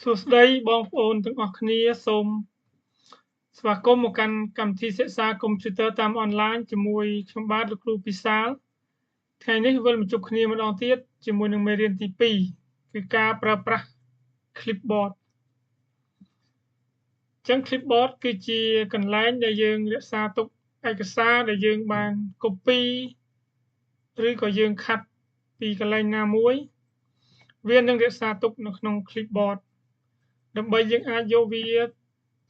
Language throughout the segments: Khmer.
សួស្តីបងប្អូនទាំងអស់គ្នាសូមស្វាគមន៍មកកាន់កម្មវិធីសិក្សាកុំព្យូទ័រតាមអនឡាញជាមួយខ្ញុំបាទលោកគ្រូពិសាលថ្ងៃនេះវិលមកជួបគ្នាម្ដងទៀតជាមួយនឹងមេរៀនទី2គឺការប្រើប្រាស់ clipboard ចឹង clipboard គឺជាកន្លែងដែលយើងរក្សាទុកឯកសារដែលយើងបាន copy ឬក៏យើងខាត់ពីកន្លែងណាមួយវានឹងរក្សាទុកនៅក្នុង clipboard ដើម្បីយើងអាចយកវា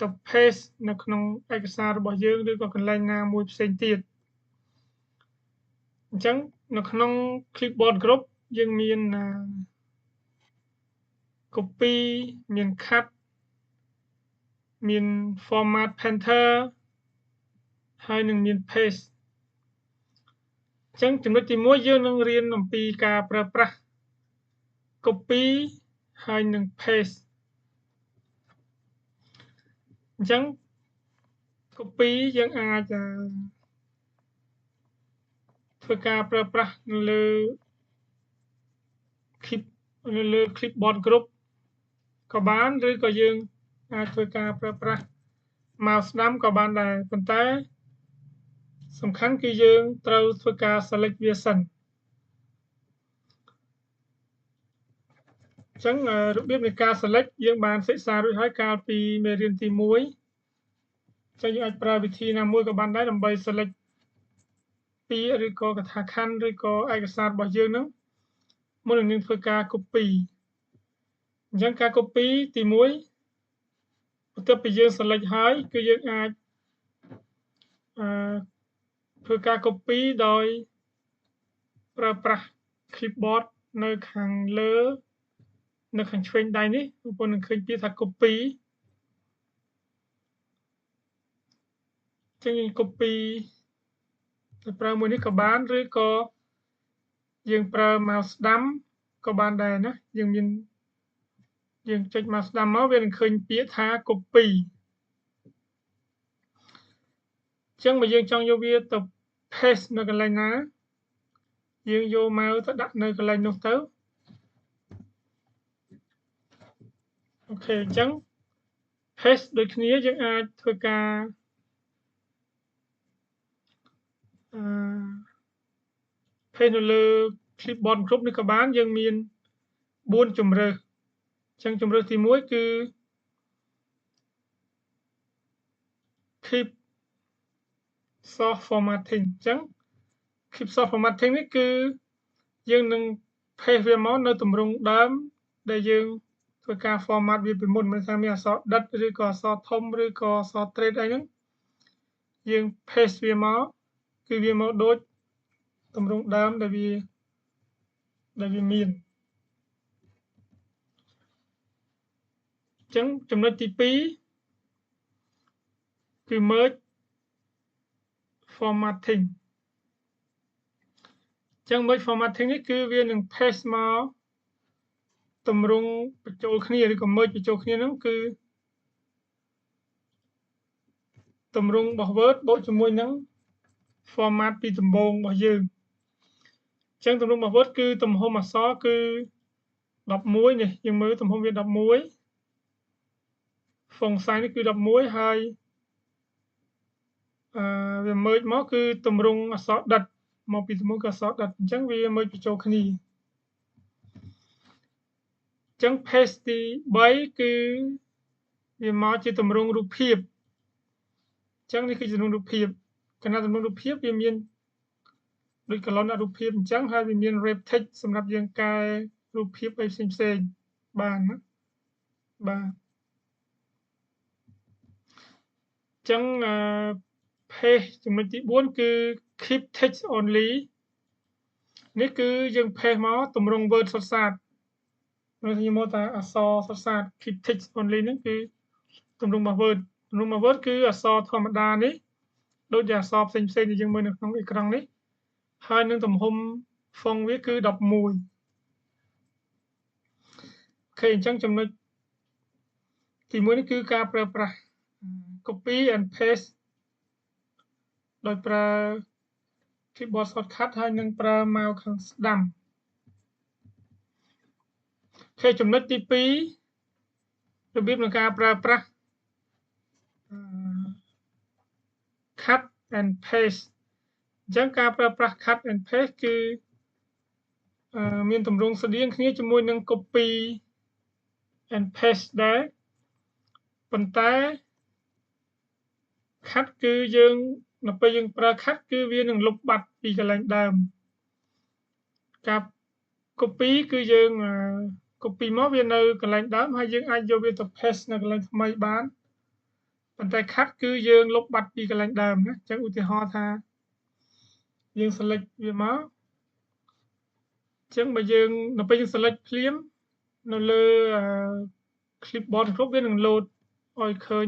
ទៅ paste នៅក្នុងឯកសាររបស់យើងឬក៏កន្លែងណាមួយផ្សេងទៀតអញ្ចឹងនៅក្នុង clipboard group យើងមាន copy មាន cut មាន format painter ហើយនឹងមាន paste អញ្ចឹងចំណុចទី1យើងនឹងរៀនអំពីការប្រើប្រាស់ copy ហើយនឹង paste អញ្ចឹង copy យើងអាចធ្វើការប្រើប្រាស់នៅលើ clipboard group ក៏បានឬក៏យើងអាចធ្វើការប្រើប្រាស់ mouse ស្ដាំក៏បានដែរប៉ុន្តែសំខាន់គឺយើងត្រូវធ្វើការ select វាសិនអញ្ចឹងរបៀបនៃការ select យើងបានសិក្សារួចហើយកាលពីមេរៀនទី1អញ្ចឹងយើងអាចប្រើវិធីណាមួយក៏បានដែរដើម្បី select ពាក្យឬក៏កថាខណ្ឌឬក៏ឯកសាររបស់យើងហ្នឹងមុននឹងធ្វើការ copy អញ្ចឹងការ copy ទី1បន្ទាប់ពីយើង select ហើយគឺយើងអាចធ្វើការ copy ដោយប្រើប្រាស់ clipboard នៅខាងលើនៅខាងឆ្វេងដៃនេះបងប្អូននឹងឃើញពាក្យថា copy អញ្ចឹងយើង copy ទៅប្រើមួយនេះក៏បានឬក៏យើងប្រើ mouse ស្ដាំក៏បានដែរណាយើងចុច mouse ស្ដាំមកវានឹងឃើញពាក្យថា copy អញ្ចឹងបើយើងចង់យកវាទៅ paste នៅកន្លែងណាយើងយក mouse ទៅដាក់នៅកន្លែងនោះទៅអូខេអញ្ចឹង paste ដូចគ្នាយើងអាចធ្វើការpaste នៅលើ clipboard group នេះក៏បានយើងមាន4ជម្រើសអញ្ចឹងជម្រើសទី1គឺ keep soft formatting អញ្ចឹង keep soft formatting នេះគឺយើងនឹង paste វាមកនៅទម្រង់ដើមដែលយើងធ្វើការ format វាពីមុនមិនថាមានអក្សរដិតឬក៏អក្សរធំឬក៏អក្សរ straight អីហ្នឹងយើង paste វាមកគឺវាមកដូចទម្រង់ដើមដែលវាមានអញ្ចឹងចំណុចទី2គឺ merge formatting អញ្ចឹង merge formatting នេះគឺវានឹង paste មកទម្រង់បញ្ចូលគ្នាឬក៏ merge បញ្ចូលគ្នាហ្នឹងគឺទម្រង់របស់ Word បូកជាមួយនឹង format ពីដំបូងរបស់យើងអញ្ចឹងទម្រង់របស់ Word គឺទំហំអក្សរគឺ11នេះយើងមើលទំហំវា11 font size នេះគឺ11ហើយវា merge មកគឺទម្រង់អក្សរដិតមកពីទម្រង់អក្សរដិតអញ្ចឹងវា merge បញ្ចូលគ្នាអញ្ចឹង page ទី3គឺវាមកជាទម្រង់រូបភាពអញ្ចឹងនេះគឺជាទម្រង់រូបភាពគណៈទម្រង់រូបភាពវាមានដូច column ដាក់រូបភាពអញ្ចឹងហើយវាមាន wrap text សម្រាប់យើងកែរូបភាពអីផ្សេងបានណាបាទអញ្ចឹងpage ចំណុចទី4គឺ keep text only នេះគឺយើង paste មកទម្រង់ Word សុទ្ធសាធខ្ញុំមកថាអក្សរសុទ្ធសាធ keep text only ហ្នឹងគឺទម្រង់របស់ Word ទម្រង់របស់ Word គឺអក្សរធម្មតានេះដូចជាអក្សរផ្សេងៗដែលយើងមើលនៅក្នុងអេក្រង់នេះហើយនឹងទំហំ font វាគឺ11អូខេអញ្ចឹងចំណុចទី1នេះគឺការប្រើប្រាស់ copy and paste ដោយប្រើ keyboard shortcut ហើយនឹងប្រើ mouse ខាងស្ដាំអូខេចំណុចទី2 របៀបនៃការប្រើប្រាស់ cut and paste អញ្ចឹងការប្រើប្រាស់ cut and paste គឺមានទម្រង់ស្តៀងគ្នាជាមួយនឹង copy and paste ដែរប៉ុន្តែ cut គឺយើងនៅពេលយើងប្រើ cut គឺវានឹងលុបបាត់ពីកន្លែងដើមការ copy គឺយើង copy មកវានៅកន្លែងដើមហើយយើងអាចយកវាទៅ paste នៅកន្លែងថ្មីបានប៉ុន្តែ cut គឺយើងលុបបាត់ពីកន្លែងដើមណាអញ្ចឹងឧទាហរណ៍ថាយើង select វាមកអញ្ចឹងបើយើងនៅពេលយើង select ភ្លាមនៅលើ clipboard គ្រប់វានឹង load ឲ្យឃើញ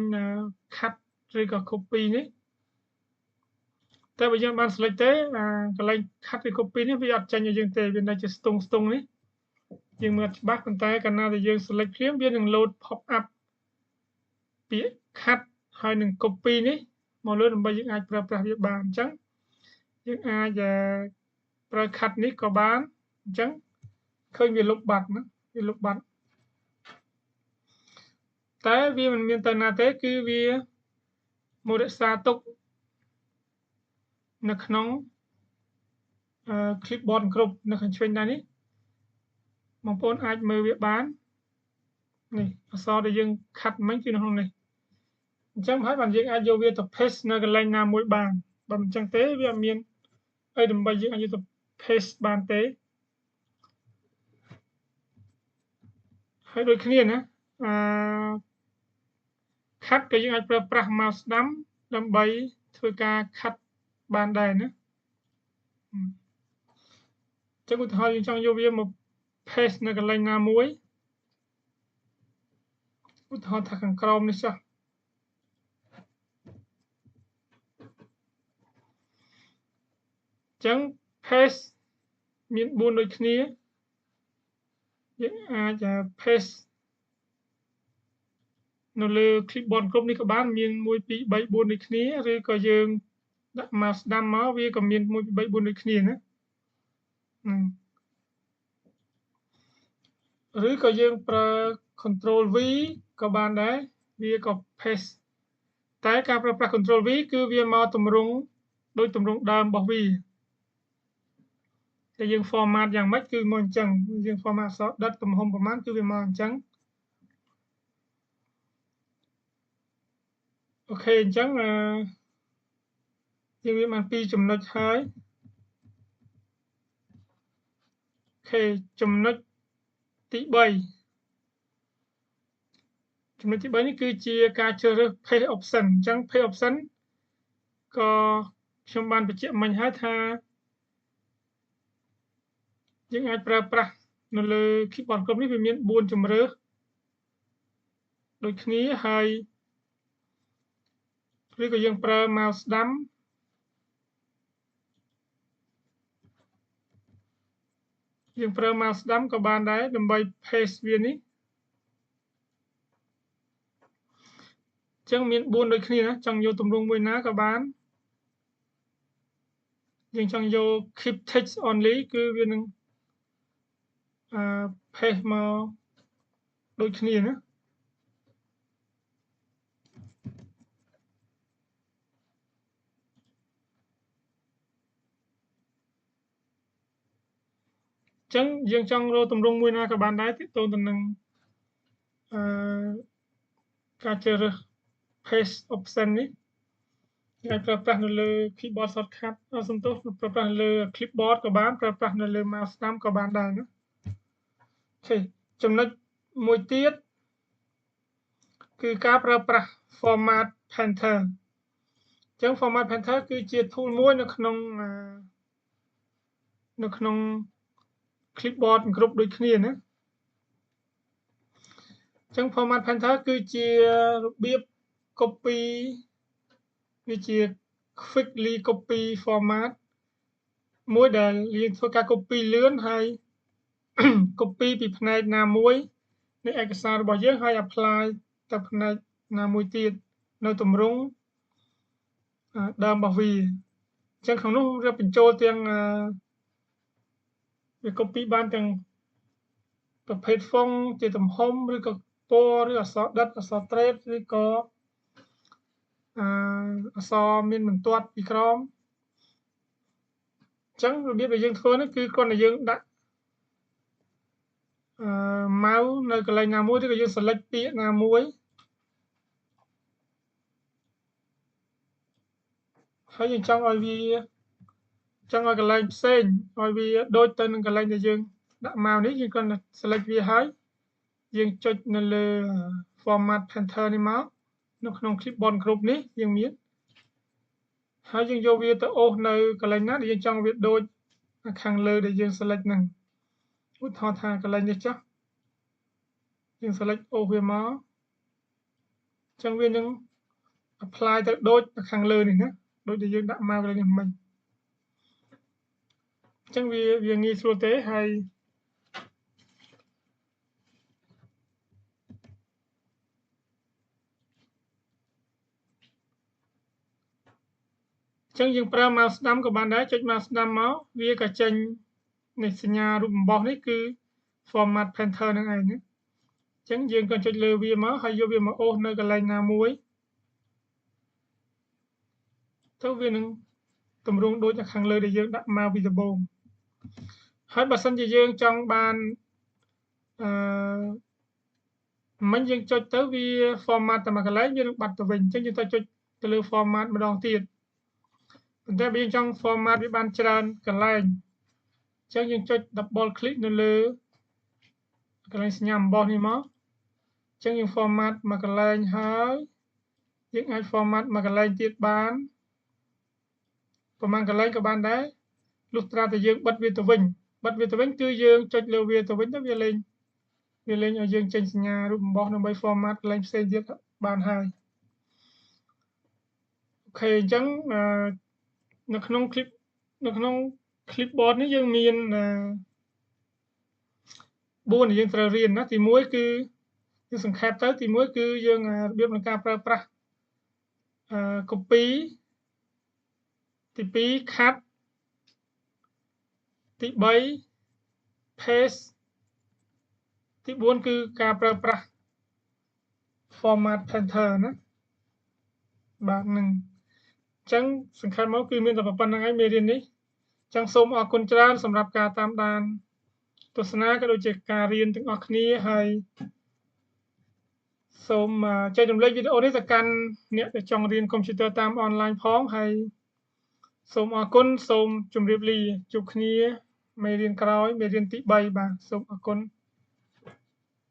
cut ឬក៏ copy នេះតែបើយើងបាន select ទេកន្លែង cut ឬ copy នេះវាអត់ចេញឲ្យយើងទេវានៅជាស្ទង់នេះយើងមើលអត់ច្បាស់ប៉ុន្តែកាលណាដែលយើង select ភ្លាមវានឹង load pop up ពាក្យ cut ហើយនឹង copy នេះមកលើដើម្បីយើងអាចប្រើប្រាស់វាបានអញ្ចឹងយើងអាចប្រើ cut នេះក៏បានអញ្ចឹងឃើញវាលុបបាត់ណាវាលុបបាត់តែវាមិនមានទៅណាទេគឺវាមករក្សាទុកនៅក្នុង clipboard គ្រប់នៅខាងឆ្វេងដៃនេះបងប្អូនអាចមើលវាបាននេះអក្សរដែលយើង cut មិញគឺនៅក្នុងនេះអញ្ចឹងហើយបានយើងអាចយកវាទៅ paste នៅកន្លែងណាមួយបានបើមិនអញ្ចឹងទេវាអត់មានអីដើម្បីយើងអាចយកទៅ paste បានទេហើយដូចគ្នាណាcut ក៏យើងអាចប្រើប្រាស់ mouse ស្ដាំដើម្បីធ្វើការ cut បានដែរណាអញ្ចឹងឧទាហរណ៍យើងចង់យកវាមក paste នៅកន្លែងណាមួយឧទាហរណ៍ថាខាងក្រោមនេះចុះអញ្ចឹង paste មាន4ដូចគ្នាយើងអាច paste នៅលើ clipboard គ្រប់នេះក៏បានមាន1 2 3 4ដូចគ្នាឬក៏យើងដាក់ mouse ស្ដាំមកវាក៏មាន1 2 3 4ដូចគ្នាណាឬក៏យើងប្រើ control V ក៏បានដែរវាក៏ paste តែការប្រើប្រាស់ control V គឺវាមកទម្រង់ដូចទម្រង់ដើមរបស់វាតែយើង format យ៉ាងម៉េចគឺមកអញ្ចឹងយើង format អក្សរដិតទំហំប្រមាណគឺវាមកអញ្ចឹងអូខេអញ្ចឹងយើងមានបាន2ចំណុចហើយអូខេចំណុចទី3ចំណុចទី3នេះគឺជាការជ្រើសរើស paste option អញ្ចឹង paste option ក៏ខ្ញុំបានបញ្ជាក់មិញហើយថាយើងអាចប្រើប្រាស់នៅលើ keyboard គ្រប់នេះវាមាន4ជម្រើសដូចគ្នាហើយឬក៏យើងប្រើ mouse ស្ដាំយើងប្រើ mouse ស្ដាំក៏បានដែរដើម្បី paste វានេះអញ្ចឹងមាន4ដូចគ្នាណាចង់យកទម្រង់មួយណាក៏បានយើងចង់យក keep text only គឺវានឹងpaste មកដូចគ្នាណាអញ្ចឹងយើងចង់រកទម្រង់មួយណាក៏បានដែរទាក់ទងទៅនឹងការជ្រើសរើស paste option នេះអាចប្រើប្រាស់នៅលើ keyboard shortcut សំទោសប្រើប្រាស់នៅលើ clipboard ក៏បានប្រើប្រាស់នៅលើ mouse ស្ដាំក៏បានដែរណាអូខេចំណុចមួយទៀតគឺការប្រើប្រាស់ format painter អញ្ចឹង format painter គឺជា tool មួយនៅក្នុង clipboard គ្រប់ដូចគ្នាណាអញ្ចឹង format painter គឺជារបៀប copy វាជា quickly copy format មួយដែលយើងធ្វើការ copy លឿនហើយ copy ពីផ្នែកណាមួយនៃឯកសាររបស់យើងហើយ apply ទៅផ្នែកណាមួយទៀតនៅទម្រង់ដើមរបស់វាអញ្ចឹងក្នុងនោះវាបញ្ចូលទាំងវា copy បានទាំងប្រភេទ font ជាទំហំឬក៏ ពណ៌ឬអក្សរដិតអក្សរត្រេតឬក៏អក្សរមានបន្ទាត់ពីក្រោមអញ្ចឹងរបៀបដែលយើងធ្វើនេះគឺគ្រាន់តែយើងដាក់mouse នៅកន្លែងណាមួយឬក៏យើង select ពាក្យណាមួយហើយយើងចង់ឲ្យវាចង់ឲ្យកន្លែងផ្សេងឲ្យវាដូចទៅនឹងកន្លែងដែលយើងដាក់ mouse នេះយើងគ្រាន់តែ select វាហើយយើងចុចនៅលើ format painter នេះមកនៅក្នុង clipboard group នេះយើងមានហើយយើងយកវាទៅអូសនៅកន្លែងណាដែលយើងចង់វាដូចខាងលើដែលយើង select ហ្នឹងឧទាហរណ៍ថាកន្លែងនេះចុះយើង select អូសវាមកអញ្ចឹងវានឹង apply ទៅដូចខាងលើនេះណាដូចដែលយើងដាក់ mouse កន្លែងនេះមិញអញ្ចឹងវាងាយស្រួលទេហើយអញ្ចឹងយើងប្រើ mouse ស្ដាំក៏បានដែរចុច mouse ស្ដាំមកវាក៏ចេញនេះសញ្ញារូបអំបោះនេះគឺ format painter ហ្នឹងឯងណាអញ្ចឹងយើងក៏ចុចលើវាមកហើយយកវាមកអូសនៅកន្លែងណាមួយទៅវានឹងតម្រង់ដូចខាងលើដែលយើងដាក់ mouse ពីដំបូងហើយបើសិនជាយើងចង់បានមិញយើងចុចទៅវា format តែមួយកន្លែងវានឹងបាត់ទៅវិញអញ្ចឹងយើងទៅចុចទៅលើ format ម្ដងទៀតប៉ុន្តែបើយើងចង់ format វាបានច្រើនកន្លែងអញ្ចឹងយើងចុច double click នៅលើកន្លែងសញ្ញាអំបោះនេះមកអញ្ចឹងយើង format មួយកន្លែងហើយយើងអាច format មួយកន្លែងទៀតបានប្រហែលកន្លែងក៏បានដែរលុះត្រាតែយើងបិទវាទៅវិញគឺយើងចុចលើវាទៅវិញទៅវាលេងឲ្យយើងចេញសញ្ញារូបអំបោះដើម្បី format កន្លែងផ្សេងទៀតបានហើយអូខេអញ្ចឹងនៅក្នុង clipboard នេះយើងមាន4ដែលយើងត្រូវរៀនណាទី1គឺយើងសង្ខេបទៅទី1គឺយើងរបៀបនៃការប្រើប្រាស់ copy ទី2 cut ទី3 paste ទី4គឺការប្រើប្រាស់ format painter ណាបាទនឹងអញ្ចឹងសង្ខេបមកគឺមានតែប៉ុណ្្នឹងហើយមេរៀននេះអញ្ចឹងសូមអរគុណច្រើនសម្រាប់ការតាមដានទស្សនាក៏ដូចជាការរៀនទាំងអស់គ្នាហើយសូមចែករំលែកវីដេអូនេះទៅកាន់អ្នកដែលចង់រៀនកុំព្យូទ័រតាមអនឡាញផងហើយសូមអរគុណសូមជម្រាបលាជួបគ្នាមេរៀនក្រោយមេរៀនទី3បាទសូមអរគុណ